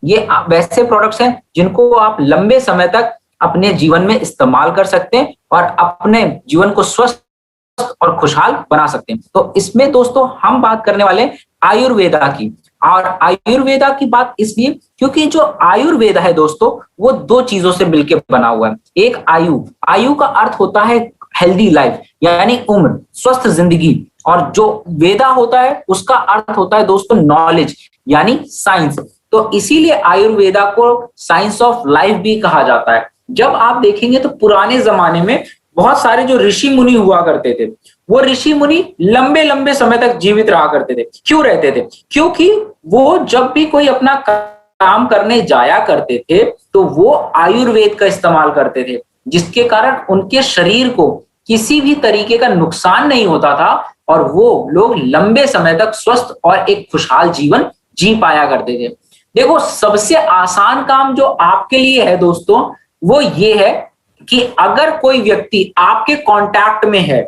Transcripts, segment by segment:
ये वैसे प्रोडक्ट्स हैं जिनको आप लंबे समय तक अपने जीवन में इस्तेमाल कर सकते हैं और अपने जीवन को स्वस्थ और खुशहाल बना सकते हैं। तो इसमें दोस्तों हम बात करने वाले हैं आयुर्वेदा की। और आयुर्वेदा की बात इसलिए क्योंकि जो आयुर्वेदा है दोस्तों, वो दो चीजों से मिलकर बना हुआ है। एक आयु, आयु का अर्थ होता है हेल्दी लाइफ, यानी उम्र, स्वस्थ जिंदगी। और जो वेदा होता है उसका अर्थ होता है दोस्तों नॉलेज, यानी साइंस। तो इसीलिए आयुर्वेदा को साइंस ऑफ लाइफ भी कहा जाता है। जब आप देखेंगे तो पुराने जमाने में बहुत सारे जो ऋषि मुनि हुआ करते थे, वो ऋषि मुनि लंबे लंबे समय तक जीवित रहा करते थे। क्यों रहते थे? क्योंकि वो जब भी कोई अपना काम करने जाया करते थे तो वो आयुर्वेद का इस्तेमाल करते थे, जिसके कारण उनके शरीर को किसी भी तरीके का नुकसान नहीं होता था और वो लोग लंबे समय तक स्वस्थ और एक खुशहाल जीवन जी पाया करते थे। देखो, सबसे आसान काम जो आपके लिए है दोस्तों, वो ये है कि अगर कोई व्यक्ति आपके कांटेक्ट में है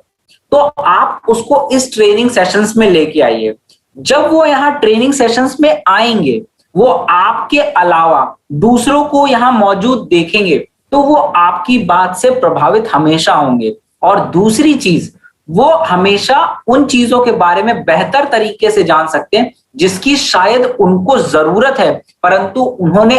तो आप उसको इस ट्रेनिंग सेशंस में लेके आइए। जब वो यहाँ ट्रेनिंग सेशंस में आएंगे, वो आपके अलावा दूसरों को यहाँ मौजूद देखेंगे तो वो आपकी बात से प्रभावित हमेशा होंगे। और दूसरी चीज, वो हमेशा उन चीजों के बारे में बेहतर तरीके से जान सकते हैं जिसकी शायद उनको जरूरत है, परंतु उन्होंने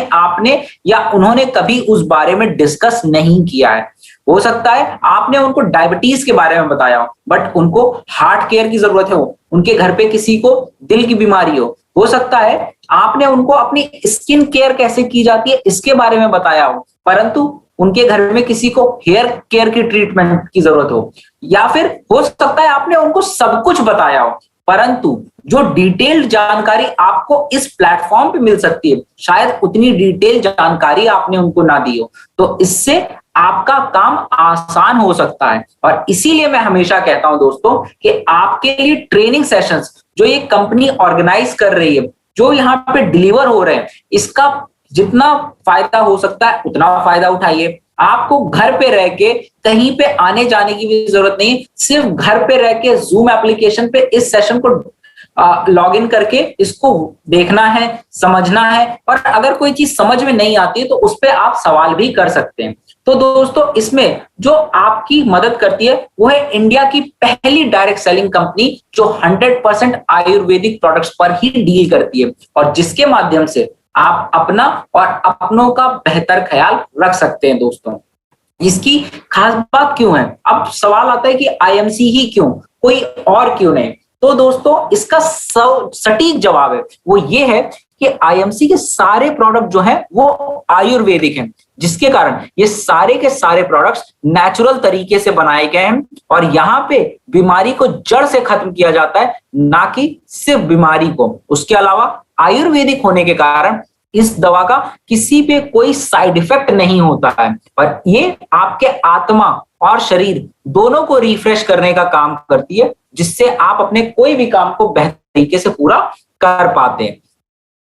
कभी उस बारे में डिस्कस नहीं किया है। हो सकता है आपने उनको डायबिटीज के बारे में बताया हो, बट उनको हार्ट केयर की जरूरत हो, उनके घर पे किसी को दिल की बीमारी हो सकता है आपने उनको अपनी स्किन केयर कैसे की जाती है इसके बारे में बताया हो, परंतु उनके घर में किसी को हेयर केयर की ट्रीटमेंट की जरूरत हो, या फिर हो सकता है आपने उनको सब कुछ बताया हो, परंतु जो डिटेल्ड जानकारी आपको इस प्लेटफॉर्म पे मिल सकती है, शायद उतनी डिटेल जानकारी आपने उनको ना दी हो। तो इससे आपका काम आसान हो सकता है। और इसीलिए मैं हमेशा कहता हूं दोस्तों कि आपके लिए ट्रेनिंग सेशंस जो ये कंपनी ऑर्गेनाइज कर रही है, जो यहाँ पे डिलीवर हो रहे हैं, इसका जितना फायदा हो सकता है उतना फायदा उठाइए। आपको घर पे रह के कहीं पे आने जाने की भी जरूरत नहीं, सिर्फ घर पे रह के जूम एप्लीकेशन पे इस सेशन को लॉग इन करके इसको देखना है, समझना है, और अगर कोई चीज समझ में नहीं आती है तो उस पर आप सवाल भी कर सकते हैं। तो दोस्तों, इसमें जो आपकी मदद करती है वो है इंडिया की पहली डायरेक्ट सेलिंग कंपनी जो 100% आयुर्वेदिक प्रोडक्ट्स पर ही डील करती है और जिसके माध्यम से आप अपना और अपनों का बेहतर ख्याल रख सकते हैं। दोस्तों, इसकी खास बात क्यों है? अब सवाल आता है कि आईएमसी ही क्यों, कोई और क्यों नहीं? तो दोस्तों, इसका सटीक जवाब है वो ये है कि आईएमसी के सारे प्रोडक्ट जो हैं वो आयुर्वेदिक हैं, जिसके कारण ये सारे के सारे प्रोडक्ट्स नेचुरल तरीके से बनाए गए हैं और यहाँ पे बीमारी को जड़ से खत्म किया जाता है, ना कि सिर्फ बीमारी को। उसके अलावा आयुर्वेदिक होने के कारण इस दवा का किसी पे कोई साइड इफेक्ट नहीं होता है और ये आपके आत्मा और शरीर दोनों को रिफ्रेश करने का काम करती है, जिससे आप अपने कोई भी काम को बेहतर तरीके से पूरा कर पाते हैं।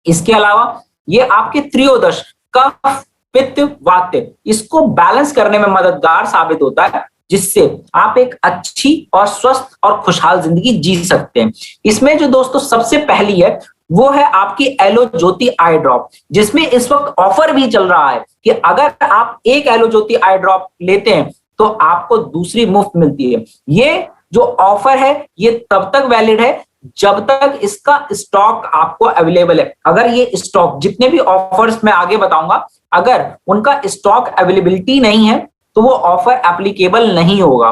इसके अलावा ये आपके त्रयोदश कफ पित्त वात इसको बैलेंस करने में मददगार साबित होता है, जिससे आप एक अच्छी और स्वस्थ और खुशहाल जिंदगी जी सकते हैं। इसमें जो दोस्तों सबसे पहली है वो है आपकी एलो ज्योति आई ड्रॉप, जिसमें इस वक्त ऑफर भी चल रहा है कि अगर आप एक एलो ज्योति आई ड्रॉप लेते हैं तो आपको दूसरी मुफ्त मिलती है। ये जो ऑफर है ये तब तक वैलिड है जब तक इसका स्टॉक आपको अवेलेबल है। अगर ये स्टॉक, जितने भी ऑफर्स मैं आगे बताऊंगा, अगर उनका स्टॉक अवेलेबिलिटी नहीं है तो वो ऑफर एप्लीकेबल नहीं होगा,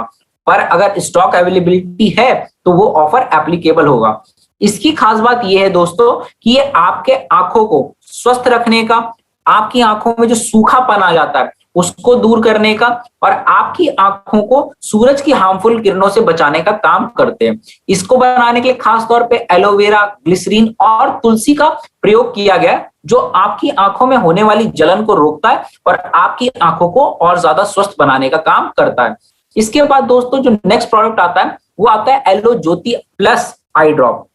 पर अगर स्टॉक अवेलेबिलिटी है तो वो ऑफर एप्लीकेबल होगा। इसकी खास बात यह है दोस्तों कि ये आपके आंखों को स्वस्थ रखने का, आपकी आंखों में जो सूखापन आ जाता है उसको दूर करने का और आपकी आंखों को सूरज की हार्मफुल किरणों से बचाने का काम करते हैं। इसको बनाने के लिए खास तौर पे एलोवेरा, ग्लिसरीन और तुलसी का प्रयोग किया गया, जो आपकी आंखों में होने वाली जलन को रोकता है और आपकी आंखों को और ज्यादा स्वस्थ बनाने का काम करता है। इसके बाद दोस्तों जो नेक्स्ट प्रोडक्ट आता है वो आता है एलो ज्योति प्लस आई ड्रॉप।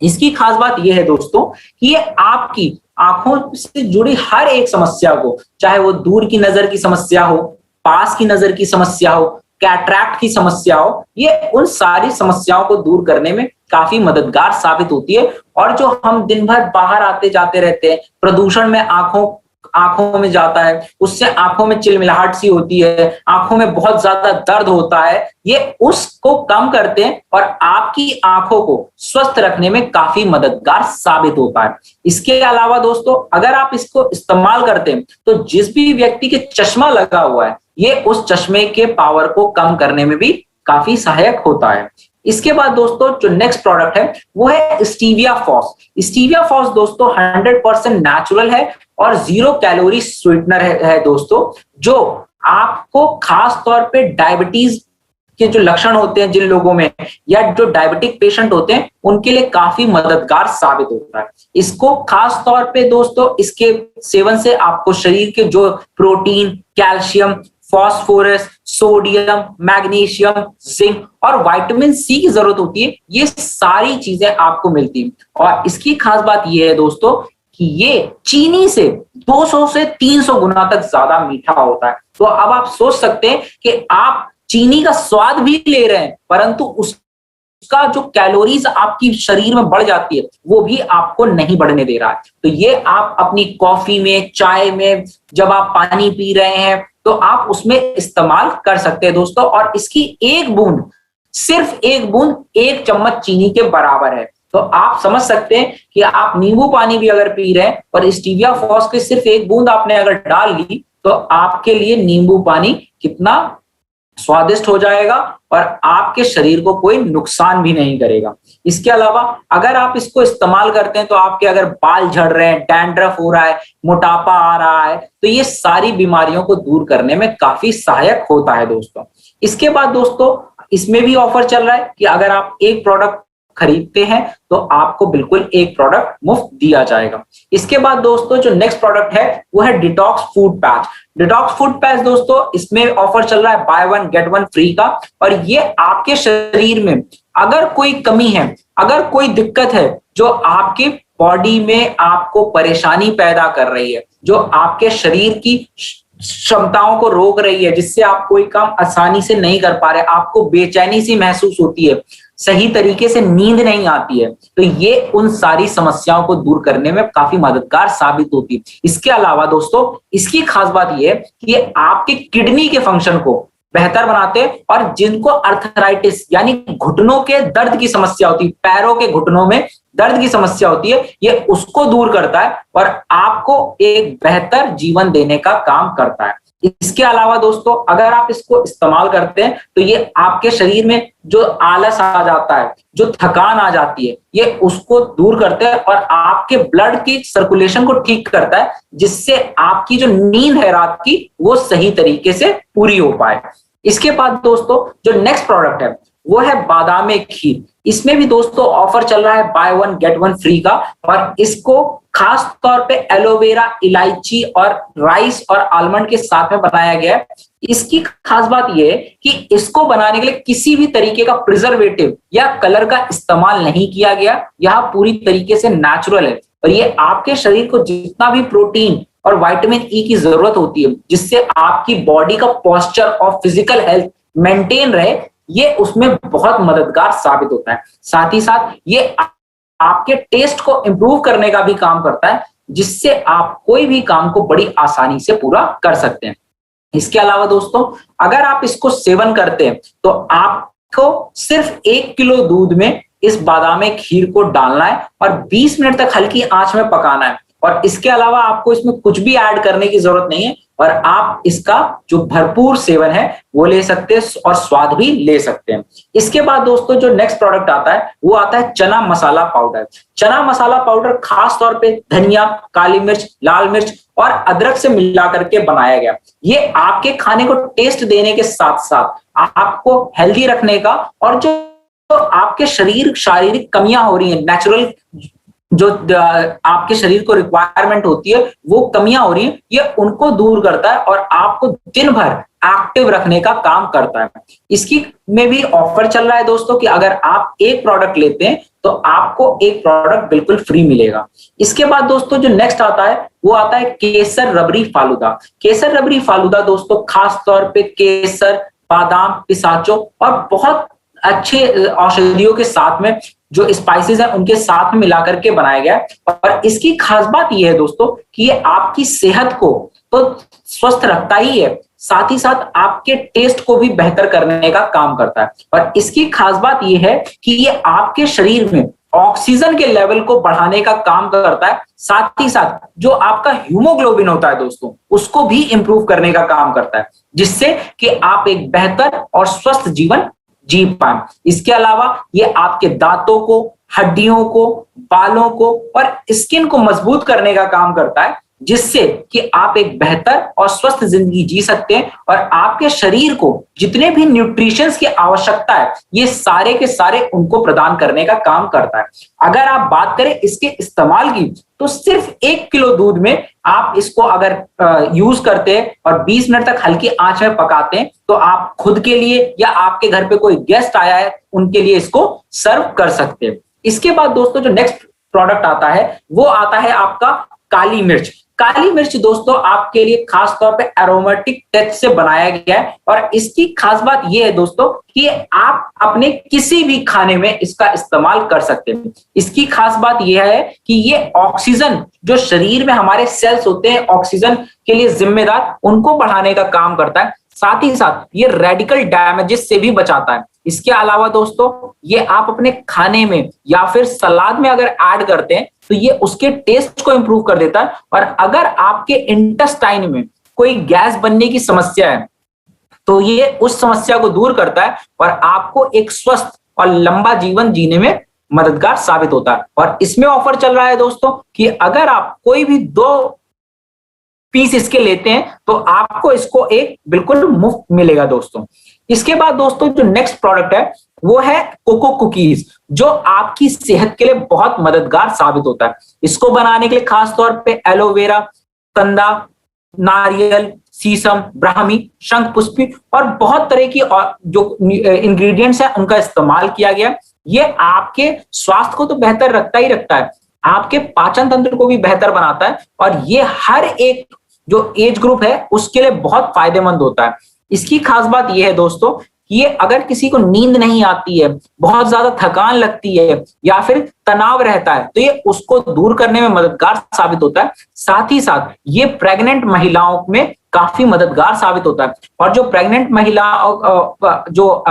इसकी खास बात यह है दोस्तों कि ये आपकी आंखों से जुड़ी हर एक समस्या को, चाहे वो दूर की नजर की समस्या हो, पास की नजर की समस्या हो, कैटरैक्ट की समस्या हो, ये उन सारी समस्याओं को दूर करने में काफी मददगार साबित होती है। और जो हम दिन भर बाहर आते जाते रहते हैं, प्रदूषण में आंखों में जाता है, उससे आंखों में चिलमिलाहट सी होती है, आंखों में बहुत ज्यादा दर्द होता है, ये उसको कम करते हैं और आपकी आंखों को स्वस्थ रखने में काफी मददगार साबित होता है। इसके अलावा दोस्तों, अगर आप इसको इस्तेमाल करते हैं तो जिस भी व्यक्ति के चश्मा लगा हुआ है, ये उस चश्मे के पावर को कम करने में भी काफी सहायक होता है। इसके बाद दोस्तों जो नेक्स्ट प्रोडक्ट है वो है स्टीविया फॉस। स्टीविया फॉस दोस्तों 100% नेचुरल है और 0 कैलोरी स्वीटनर है दोस्तों, जो आपको खास तौर पे डायबिटीज के जो लक्षण होते हैं जिन लोगों में, या जो डायबिटिक पेशेंट होते हैं, उनके लिए काफी मददगार साबित होता है। इसको खास तौर पे दोस्तों इसके सेवन से आपको शरीर के जो protein, calcium, phosphorus, sodium, magnesium, zinc और विटामिन सी की जरूरत होती है, ये सारी चीजें आपको मिलती हैं। और इसकी खास बात ये है दोस्तों कि ये चीनी से 200 से 300 गुना तक ज्यादा मीठा होता है। तो अब आप सोच सकते हैं कि आप चीनी का स्वाद भी ले रहे हैं, परंतु उसका जो कैलोरीज आपकी शरीर में बढ़ जाती है वो भी आपको नहीं बढ़ने दे रहा है। तो ये आप अपनी कॉफी में, चाय में, जब आप पानी पी रहे हैं तो आप उसमें इस्तेमाल कर सकते हैं दोस्तों। और इसकी एक बूंद, सिर्फ एक बूंद 1 चम्मच चीनी के बराबर है। तो आप समझ सकते हैं कि आप नींबू पानी भी अगर पी रहे हैं और स्टीविया फॉस के सिर्फ 1 बूंद आपने अगर डाल ली तो आपके लिए नींबू पानी कितना स्वादिष्ट हो जाएगा और आपके शरीर को कोई नुकसान भी नहीं करेगा। इसके अलावा अगर आप इसको इस्तेमाल करते हैं तो आपके अगर बाल झड़ रहे हैं, डैंड्रफ हो रहा है, मोटापा आ रहा है, तो ये सारी बीमारियों को दूर करने में काफी सहायक होता है दोस्तों। इसके बाद दोस्तों इसमें भी ऑफर चल रहा है कि अगर आप एक प्रोडक्ट खरीदते हैं तो आपको बिल्कुल एक प्रोडक्ट मुफ्त दिया जाएगा। इसके बाद दोस्तों जो नेक्स्ट प्रोडक्ट है वो है detox food patch. Detox food patch दोस्तों इसमें ऑफर चल रहा है बाय 1 गेट 1 फ्री का। और ये आपके शरीर में अगर कोई कमी है, अगर कोई दिक्कत है जो आपके बॉडी में आपको परेशानी पैदा कर रही है, जो आपके शरीर की क्षमताओं को रोक रही है, जिससे आप कोई काम आसानी से नहीं कर पा रहे, आपको बेचैनी सी महसूस होती है, सही तरीके से नींद नहीं आती है, तो ये उन सारी समस्याओं को दूर करने में काफी मददगार साबित होती है। इसके अलावा दोस्तों इसकी खास बात ये है कि ये आपके किडनी के फंक्शन को बेहतर बनाते हैं और जिनको अर्थराइटिस यानी घुटनों के दर्द की समस्या होती है, पैरों के घुटनों में दर्द की समस्या होती है, ये उसको दूर करता है और आपको एक बेहतर जीवन देने का काम करता है। इसके अलावा दोस्तों अगर आप इसको इस्तेमाल करते हैं तो ये आपके शरीर में जो आलस आ जाता है, जो थकान आ जाती है, ये उसको दूर करते हैं और आपके ब्लड की सर्कुलेशन को ठीक करता है, जिससे आपकी जो नींद है रात की वो सही तरीके से पूरी हो पाए। इसके बाद दोस्तों जो नेक्स्ट प्रोडक्ट है वो है बादामे खीर। इसमें भी दोस्तों ऑफर चल रहा है बाय 1 गेट 1 फ्री का और इसको खास तौर पे एलोवेरा, इलायची और राइस और आलमंड के साथ में बनाया गया है। इसकी खास बात यह है कि इसको बनाने के लिए किसी भी तरीके का प्रिजर्वेटिव या कलर का इस्तेमाल नहीं किया गया, यह पूरी तरीके से नेचुरल है और ये आपके शरीर को जितना भी प्रोटीन और विटामिन ई की जरूरत होती है, जिससे आपकी बॉडी का पोस्चर और फिजिकल हेल्थ मेंटेन रहे, ये उसमें बहुत मददगार साबित होता है। साथ ही साथ ये आपके टेस्ट को इंप्रूव करने का भी काम करता है, जिससे आप कोई भी काम को बड़ी आसानी से पूरा कर सकते हैं। इसके अलावा दोस्तों अगर आप इसको सेवन करते हैं तो आपको सिर्फ 1 किलो दूध में इस बादामे खीर को डालना है और 20 मिनट तक हल्की आंच में पकाना है और इसके अलावा आपको इसमें कुछ भी ऐड करने की जरूरत नहीं है और आप इसका जो भरपूर सेवन है वो ले सकते हैं और स्वाद भी ले सकते हैं। इसके बाद दोस्तों जो नेक्स्ट प्रोडक्ट आता है वो आता है चना मसाला पाउडर। चना मसाला पाउडर खास तौर पे धनिया, काली मिर्च, लाल मिर्च और अदरक से मिला करके बनाया गया। ये आपके खाने को टेस्ट देने के साथ साथ आपको हेल्दी रखने का और जो आपके शारीरिक कमियां हो रही है, नेचुरल जो आपके शरीर को रिक्वायरमेंट होती है वो कमियां हो रही है, ये उनको दूर करता है और आपको दिन भर एक्टिव रखने का काम करता है। इसकी में भी ऑफर चल रहा है दोस्तों कि अगर आप एक प्रोडक्ट लेते हैं तो आपको एक प्रोडक्ट बिल्कुल फ्री मिलेगा। इसके बाद दोस्तों जो नेक्स्ट आता है वो आता है केसर रबड़ी फालूदा। केसर रबड़ी फालूदा दोस्तों खास तौर पे केसर, बादाम, पिस्ताचो और बहुत अच्छे औषधियों के साथ में जो स्पाइसेस है उनके साथ में मिला करके बनाया गया है। और इसकी खास बात यह है दोस्तों कि ये आपकी सेहत को तो स्वस्थ रखता ही है, साथ ही साथ आपके टेस्ट को भी बेहतर करने का काम करता है। और इसकी खास बात यह है कि ये आपके शरीर में ऑक्सीजन के लेवल को बढ़ाने का काम करता है, साथ ही साथ जो आपका हीमोग्लोबिन होता है दोस्तों उसको भी इंप्रूव करने का काम करता है, जिससे कि आप एक बेहतर और स्वस्थ जीवन जी पाए। इसके अलावा ये आपके दांतों को, हड्डियों को, बालों को और स्किन को मजबूत करने का काम करता है, जिससे कि आप एक बेहतर और स्वस्थ जिंदगी जी सकते हैं और आपके शरीर को जितने भी न्यूट्रिशंस की आवश्यकता है ये सारे के सारे उनको प्रदान करने का काम करता है। अगर आप बात करें इसके इस्तेमाल की, तो सिर्फ 1 किलो दूध में आप इसको अगर यूज करते हैं और 20 मिनट तक हल्की आंच में पकाते हैं तो आप खुद के लिए या आपके घर पे कोई गेस्ट आया है उनके लिए इसको सर्व कर सकते हैं। इसके बाद दोस्तों जो नेक्स्ट प्रोडक्ट आता है वो आता है आपका काली मिर्च। काली मिर्च दोस्तों आपके लिए खास तौर पे एरोमेटिक टच से बनाया गया है और इसकी खास बात यह है दोस्तों कि आप अपने किसी भी खाने में इसका इस्तेमाल कर सकते हैं। इसकी खास बात यह है कि ये ऑक्सीजन जो शरीर में हमारे सेल्स होते हैं ऑक्सीजन के लिए जिम्मेदार उनको बढ़ाने का काम करता है, साथ ही साथ ये रेडिकल डैमेजेस से भी बचाता है। इसके अलावा दोस्तों ये आप अपने खाने में या फिर सलाद में अगर ऐड करते हैं तो ये उसके टेस्ट को इंप्रूव कर देता है। और अगर आपके इंटेस्टाइन में कोई गैस बनने की समस्या है तो ये उस समस्या को दूर करता है और आपको एक स्वस्थ और लंबा जीवन जीने में मददगार साबित होता है। और इसमें ऑफर चल रहा है दोस्तों कि अगर आप कोई भी 2 पीस इसके लेते हैं तो आपको इसको एक बिल्कुल मुफ्त मिलेगा दोस्तों। इसके बाद दोस्तों जो नेक्स्ट प्रोडक्ट है वो है कोको कुकीज, जो आपकी सेहत के लिए बहुत मददगार साबित होता है। इसको बनाने के लिए खास तौर पे एलोवेरा, कंदा, नारियल, सीसम, ब्राह्मी, शंखपुष्पी और बहुत तरह की जो इंग्रेडिएंट्स है उनका इस्तेमाल किया गया। ये आपके स्वास्थ्य को तो बेहतर रखता ही रखता है, आपके पाचन तंत्र को भी बेहतर बनाता है और ये हर एक जो एज ग्रुप है उसके लिए बहुत फायदेमंद होता है। इसकी खास बात यह है दोस्तों कि ये अगर किसी को नींद नहीं आती है, बहुत ज्यादा थकान लगती है या फिर तनाव रहता है तो ये उसको दूर करने में मददगार साबित होता है। साथ ही साथ ये प्रेग्नेंट महिलाओं में काफी मददगार साबित होता है और जो प्रेग्नेंट महिला जो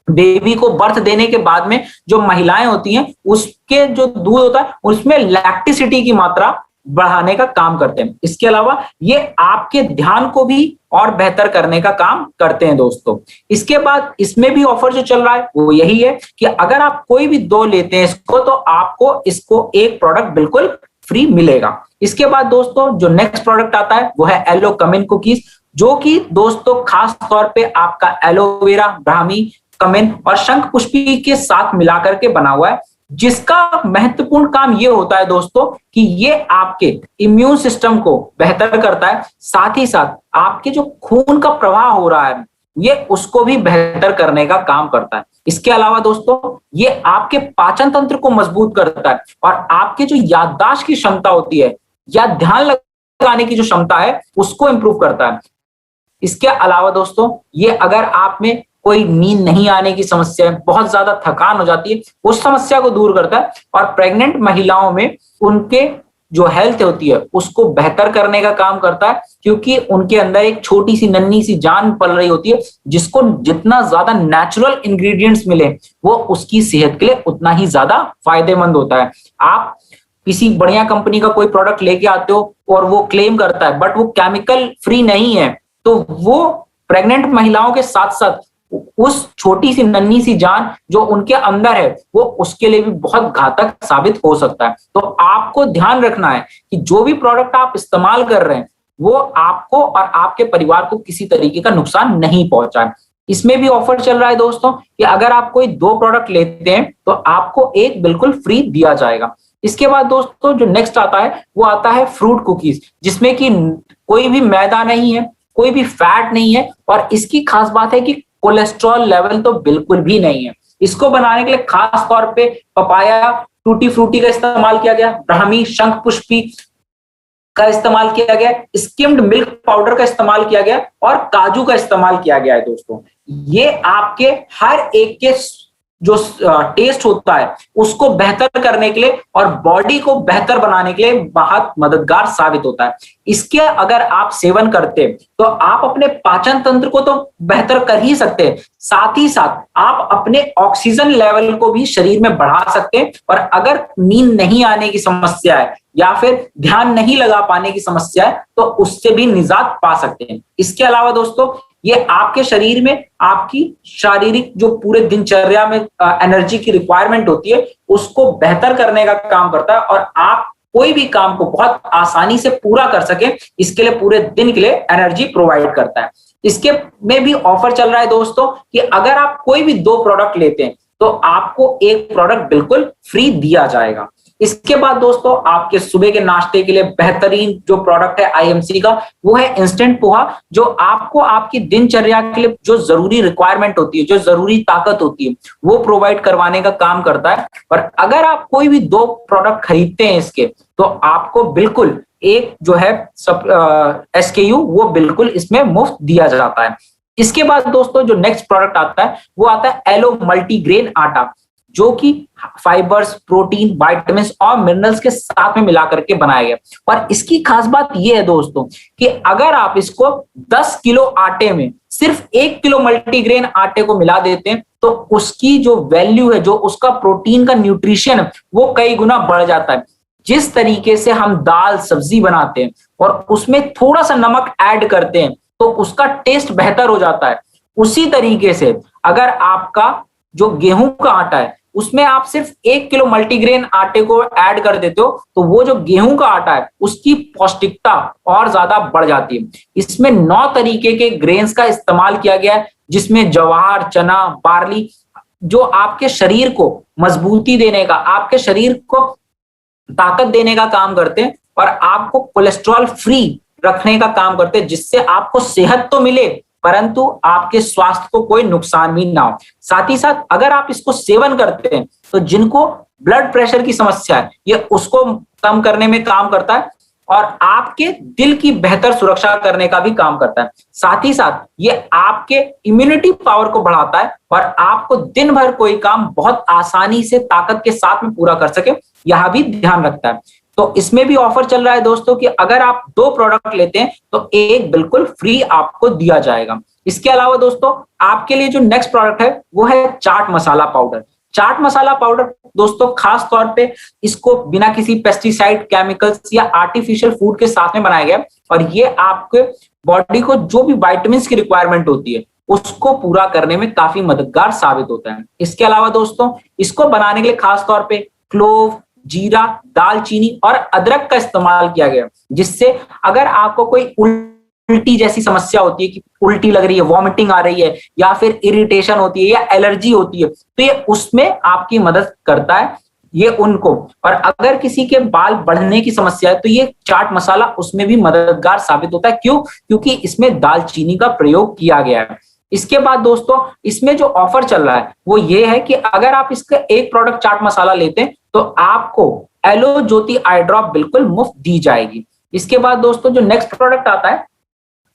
बेबी को बर्थ देने के बाद में जो महिलाएं होती हैं उसके जो दूध होता है उसमें लैक्टिसिटी की मात्रा बढ़ाने का काम करते हैं। इसके अलावा ये आपके ध्यान को भी और बेहतर करने का काम करते हैं दोस्तों। इसके बाद इसमें भी ऑफर जो चल रहा है वो यही है कि अगर आप कोई भी 2 लेते हैं इसको तो आपको इसको एक प्रोडक्ट बिल्कुल फ्री मिलेगा। इसके बाद दोस्तों जो नेक्स्ट प्रोडक्ट आता है वो है एलो कमिन कुकीज, जो कि दोस्तों खास तौर पे आपका एलोवेरा, ब्राह्मी, कमिन और शंखपुष्पी के साथ मिलाकर के बना हुआ है, जिसका महत्वपूर्ण काम यह होता है दोस्तों कि ये आपके इम्यून सिस्टम को बेहतर करता है, साथ ही साथ आपके जो खून का प्रवाह हो रहा है ये उसको भी बेहतर करने का काम करता है। इसके अलावा दोस्तों ये आपके पाचन तंत्र को मजबूत करता है और आपके जो याददाश्त की क्षमता होती है या ध्यान लगाने की जो क्षमता है उसको इंप्रूव करता है। इसके अलावा दोस्तों ये अगर आप में कोई नींद नहीं आने की समस्या है, बहुत ज्यादा थकान हो जाती है, उस समस्या को दूर करता है और प्रेग्नेंट महिलाओं में उनके जो हेल्थ होती है उसको बेहतर करने का काम करता है, क्योंकि उनके अंदर एक छोटी सी नन्ही सी जान पल रही होती है जिसको जितना ज्यादा नेचुरल इंग्रेडिएंट्स मिले वो उसकी सेहत के लिए उतना ही ज्यादा फायदेमंद होता है। आप किसी बढ़िया कंपनी का कोई प्रोडक्ट लेके आते हो और वो क्लेम करता है बट वो केमिकल फ्री नहीं है, तो वो प्रेग्नेंट महिलाओं के साथ साथ उस छोटी सी नन्ही सी जान जो उनके अंदर है वो उसके लिए भी बहुत घातक साबित हो सकता है। तो आपको ध्यान रखना है कि जो भी प्रोडक्ट आप इस्तेमाल कर रहे हैं वो आपको और आपके परिवार को किसी तरीके का नुकसान नहीं पहुंचाए। इसमें भी ऑफर चल रहा है दोस्तों कि अगर आप कोई 2 प्रोडक्ट लेते हैं तो आपको एक बिल्कुल फ्री दिया जाएगा। इसके बाद दोस्तों जो नेक्स्ट आता है वो आता है फ्रूट कुकीज, जिसमें कि कोई भी मैदा नहीं है, कोई भी फैट नहीं है और इसकी खास बात है कि कोलेस्ट्रॉल लेवल तो बिल्कुल भी नहीं है। इसको बनाने के लिए खास तौर पे पपाया, टूटी फ्रूटी का इस्तेमाल किया गया, ब्राह्मी, शंखपुष्पी का इस्तेमाल किया गया, स्किम्ड मिल्क पाउडर का इस्तेमाल किया गया और काजू का इस्तेमाल किया गया है दोस्तों। ये आपके हर एक के जो टेस्ट होता है उसको बेहतर करने के लिए और बॉडी को बेहतर बनाने के लिए बहुत मददगार साबित होता है। इसके अगर आप सेवन करते तो आप अपने पाचन तंत्र को तो बेहतर कर ही सकते हैं, साथ ही साथ आप अपने ऑक्सीजन लेवल को भी शरीर में बढ़ा सकते हैं। और अगर नींद नहीं आने की समस्या है या फिर ध्यान नहीं लगा पाने की समस्या है तो उससे भी निजात पा सकते हैं। इसके अलावा दोस्तों ये आपके शरीर में आपकी शारीरिक जो पूरे दिनचर्या में एनर्जी की रिक्वायरमेंट होती है उसको बेहतर करने का काम करता है और आप कोई भी काम को बहुत आसानी से पूरा कर सके इसके लिए पूरे दिन के लिए एनर्जी प्रोवाइड करता है। इसके में भी ऑफर चल रहा है दोस्तों कि अगर आप कोई भी 2 प्रोडक्ट लेते हैं तो आपको एक प्रोडक्ट बिल्कुल फ्री दिया जाएगा। इसके बाद दोस्तों आपके सुबह के नाश्ते के लिए बेहतरीन जो प्रोडक्ट है आईएमसी का वो है इंस्टेंट पोहा, जो आपको आपकी दिनचर्या के लिए जो जरूरी रिक्वायरमेंट होती है, जो जरूरी ताकत होती है वो प्रोवाइड करवाने का काम करता है। और अगर आप कोई भी 2 प्रोडक्ट खरीदते हैं इसके तो आपको बिल्कुल एक जो है SKU वो बिल्कुल इसमें मुफ्त दिया जाता है। इसके बाद दोस्तों जो नेक्स्ट प्रोडक्ट आता है वो आता है एलो मल्टीग्रेन आटा, जो कि फाइबर्स, प्रोटीन, विटामिन और मिनरल्स के साथ में मिलाकर के बनाया गया। और इसकी खास बात यह है दोस्तों कि अगर आप इसको 10 किलो आटे में सिर्फ 1 किलो मल्टीग्रेन आटे को मिला देते हैं तो उसकी जो वैल्यू है, जो उसका प्रोटीन का न्यूट्रिशन है वो कई गुना बढ़ जाता है। जिस तरीके से हम दाल सब्जी बनाते हैं और उसमें थोड़ा सा नमक ऐड करते हैं तो उसका टेस्ट बेहतर हो जाता है, उसी तरीके से अगर आपका जो गेहूं का आटा है उसमें आप सिर्फ 1 किलो मल्टीग्रेन आटे को ऐड कर देते हो तो वो जो गेहूं का आटा है उसकी पौष्टिकता और ज्यादा बढ़ जाती है। इसमें 9 तरीके के ग्रेन्स का इस्तेमाल किया गया है, जिसमें ज्वार, चना, बार्ली, जो आपके शरीर को मजबूती देने का, आपके शरीर को ताकत देने का काम करते हैं और आपको कोलेस्ट्रॉल फ्री रखने का काम करते हैं, जिससे आपको सेहत तो मिले परंतु आपके स्वास्थ्य को कोई नुकसान भी ना हो। साथ ही साथ अगर आप इसको सेवन करते हैं तो जिनको ब्लड प्रेशर की समस्या है ये उसको कम करने में काम करता है और आपके दिल की बेहतर सुरक्षा करने का भी काम करता है। साथ ही साथ ये आपके इम्यूनिटी पावर को बढ़ाता है और आपको दिन भर कोई काम बहुत आसानी से ताकत के साथ में पूरा कर सके, यह भी ध्यान रखता है। तो इसमें भी ऑफर चल रहा है दोस्तों कि अगर आप 2 प्रोडक्ट लेते हैं तो एक बिल्कुल फ्री आपको दिया जाएगा। इसके अलावा दोस्तों आपके लिए जो नेक्स्ट प्रोडक्ट है वो है चाट मसाला पाउडर। चाट मसाला पाउडर दोस्तों खास तौर पे इसको बिना किसी पेस्टिसाइड, केमिकल्स या आर्टिफिशियल फूड के साथ में बनाया गया और ये आपके बॉडी को जो भी विटामिन की रिक्वायरमेंट होती है उसको पूरा करने में काफी मददगार साबित होता है। इसके अलावा दोस्तों इसको बनाने के लिए खास तौर पे क्लोव, जीरा, दालचीनी और अदरक का इस्तेमाल किया गया, जिससे अगर आपको कोई उल्टी जैसी समस्या होती है कि उल्टी लग रही है, वॉमिटिंग आ रही है या फिर इरिटेशन होती है या एलर्जी होती है तो ये उसमें आपकी मदद करता है ये उनको। और अगर किसी के बाल बढ़ने की समस्या है तो ये चाट मसाला उसमें भी मददगार साबित होता है। क्यों? क्योंकि इसमें दालचीनी का प्रयोग किया गया है। इसके बाद दोस्तों इसमें जो ऑफर चल रहा है वो ये है कि अगर आप इसका एक प्रोडक्ट चाट मसाला लेते हैं तो आपको एलो ज्योति आई ड्रॉप बिल्कुल मुफ्त दी जाएगी। इसके बाद दोस्तों जो नेक्स्ट प्रोडक्ट आता है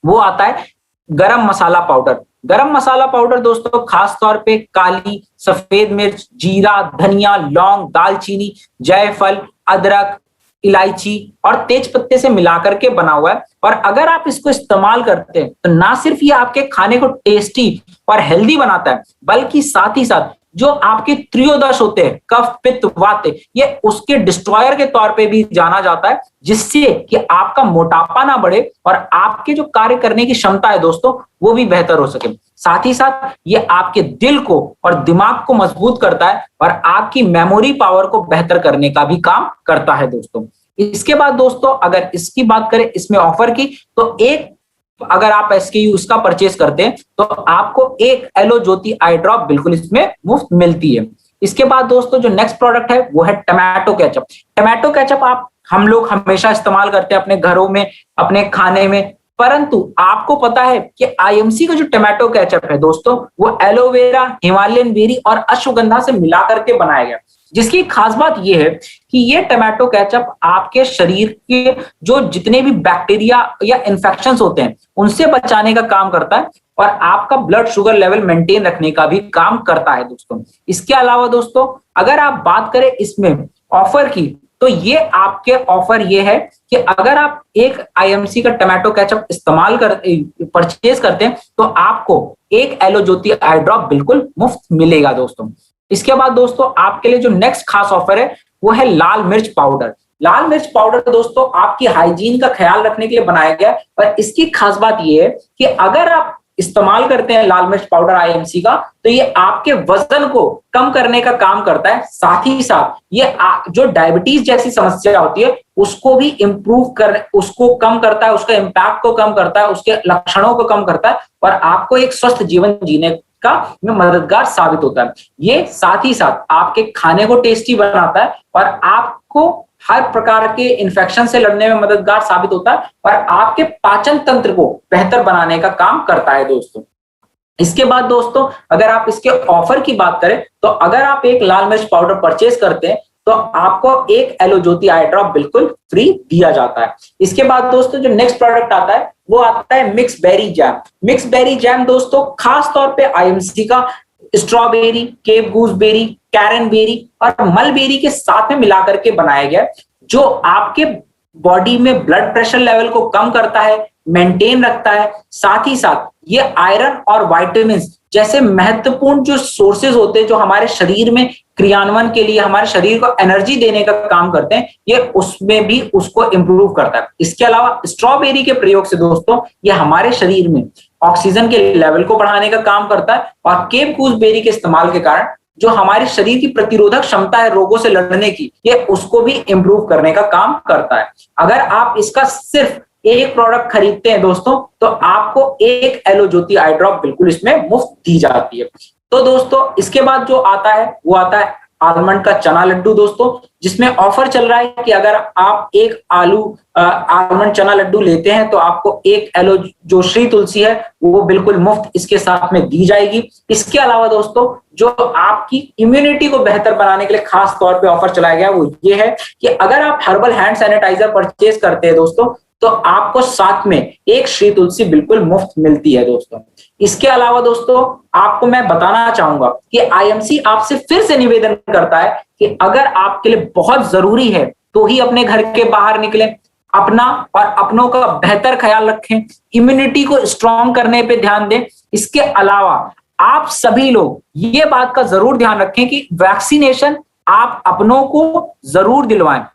वो आता है गरम मसाला पाउडर। गरम मसाला पाउडर दोस्तों खास तौर पे काली, सफेद मिर्च, जीरा, धनिया, लौंग, दालचीनी, जायफल, अदरक, इलायची और तेज पत्ते से मिलाकर के बना हुआ है। और अगर आप इसको इस्तेमाल करते हैं तो ना सिर्फ ये आपके खाने को टेस्टी और हेल्दी बनाता है बल्कि साथ ही साथ जो आपके त्रियोदश होते हैं, कफ, पित्त, वात, ये उसके डिस्ट्रॉयर के तौर पे भी जाना जाता है, जिससे कि आपका मोटापा ना बढ़े और आपके जो कार्य करने की क्षमता है दोस्तों वो भी बेहतर हो सके। साथ ही साथ ये आपके दिल को और दिमाग को मजबूत करता है और आपकी मेमोरी पावर को बेहतर करने का भी काम करता है दोस्तों। इसके बाद दोस्तों अगर इसकी बात करें इसमें ऑफर की तो एक अगर आप SKU उसका परचेस करते हैं तो आपको एक एलो ज्योति आई ड्रॉप बिल्कुल इसमें मुफ्त मिलती है। इसके बाद दोस्तों जो नेक्स्ट प्रोडक्ट है वो है टमाटो केचप। टमाटो केचप हम लोग हमेशा इस्तेमाल करते हैं अपने घरों में, अपने खाने में, परंतु आपको पता है कि IMC का जो टमाटो केचप है दोस्तों वो एलोवेरा, हिमालयन बेरी और अश्वगंधा से मिला करके बनाया गया, जिसकी खास बात यह है कि ये टमाटो केचप आपके शरीर के जो जितने भी बैक्टीरिया या इन्फेक्शंस होते हैं उनसे बचाने का काम करता है और आपका ब्लड शुगर लेवल मेंटेन रखने का भी काम करता है दोस्तों। इसके अलावा दोस्तों अगर आप बात करें इसमें ऑफर की, तो ये आपके ऑफर ये है कि अगर आप एक आईएमसी का टमाटो केचप इस्तेमाल कर परचेज करते हैं तो आपको एक एलो ज्योति आई ड्रॉप बिल्कुल मुफ्त मिलेगा दोस्तों। इसके बाद दोस्तों आपके लिए जो नेक्स्ट खास ऑफर है वो है लाल मिर्च पाउडर। लाल मिर्च पाउडर दोस्तों आपकी हाइजीन का ख्याल रखने के लिए बनाया गया है, पर इसकी खास बात यह है कि अगर आप इस्तेमाल करते हैं लाल मिर्च पाउडर आईएमसी का, तो ये आपके वजन को कम करने का काम करता है। साथ ही साथ ये जो डायबिटीज जैसी समस्या होती है उसको भी इंप्रूव कर, उसको कम करता है, उसका इम्पैक्ट को कम करता है, उसके लक्षणों को कम करता है और आपको एक स्वस्थ जीवन जीने का में मददगार साबित होता है। ये साथ ही साथ आपके खाने को टेस्टी बनाता है और आपको हर प्रकार के इन्फेक्शन से लड़ने में मददगार साबित होता है और आपके पाचन तंत्र को बेहतर बनाने का काम करता है दोस्तों। इसके बाद दोस्तों अगर आप इसके ऑफर की बात करें तो अगर आप एक लाल मिर्च पाउडर परचेज करते हैं तो आपको एक एलो ज्योति आई ड्रॉप बिल्कुल फ्री दिया जाता है। इसके बाद दोस्तों जो नेक्स्ट प्रोडक्ट आता है वो आता है mix berry jam. Mix berry jam दोस्तों खास तौर पे आईएमसी का स्ट्रॉबेरी, केप गूसबेरी, कैरनबेरी और मलबेरी के साथ में मिलाकर के बनाया गया, जो आपके बॉडी में ब्लड प्रेशर लेवल को कम करता है, मेंटेन रखता है। साथ ही साथ ये आयरन और विटामिन जैसे महत्वपूर्ण जो सोर्सेज होते हैं जो हमारे शरीर में क्रियान्वयन के लिए हमारे शरीर को एनर्जी देने का काम करते हैं, ये उसमें भी उसको इंप्रूव करता है। इसके अलावा स्ट्रॉबेरी के प्रयोग से दोस्तों ये हमारे शरीर में ऑक्सीजन के लेवल को बढ़ाने का काम करता है और केप गूसबेरी के इस्तेमाल के कारण जो हमारे शरीर की प्रतिरोधक क्षमता है रोगों से लड़ने की, ये उसको भी इंप्रूव करने का काम करता है। अगर आप इसका सिर्फ एक प्रोडक्ट खरीदते हैं दोस्तों तो आपको एक एलो ज्योति आई ड्रॉप बिल्कुल इसमें मुफ्त दी जाती है। तो दोस्तों इसके बाद जो आता है वो आता है आलमंड का चना लड्डू दोस्तों, जिसमें ऑफर चल रहा है कि अगर आप एक आलमंड चना लड्डू लेते हैं तो आपको एक एलो जो श्री तुलसी है वो बिल्कुल मुफ्त इसके साथ में दी जाएगी। इसके अलावा दोस्तों जो आपकी इम्यूनिटी को बेहतर बनाने के लिए खास तौर पे ऑफर चलाया गया वो ये है कि अगर आप हर्बल हैंड सैनिटाइजर परचेज करते हैं दोस्तों तो आपको साथ में एक श्री तुलसी बिल्कुल मुफ्त मिलती है दोस्तों। इसके अलावा दोस्तों आपको मैं बताना चाहूंगा कि आईएमसी आपसे फिर से निवेदन करता है कि अगर आपके लिए बहुत जरूरी है तो ही अपने घर के बाहर निकलें, अपना और अपनों का बेहतर ख्याल रखें, इम्यूनिटी को स्ट्रांग करने पे ध्यान दें। इसके अलावा आप सभी लोग ये बात का जरूर ध्यान रखें कि वैक्सीनेशन आप अपनों को जरूर दिलवाएं।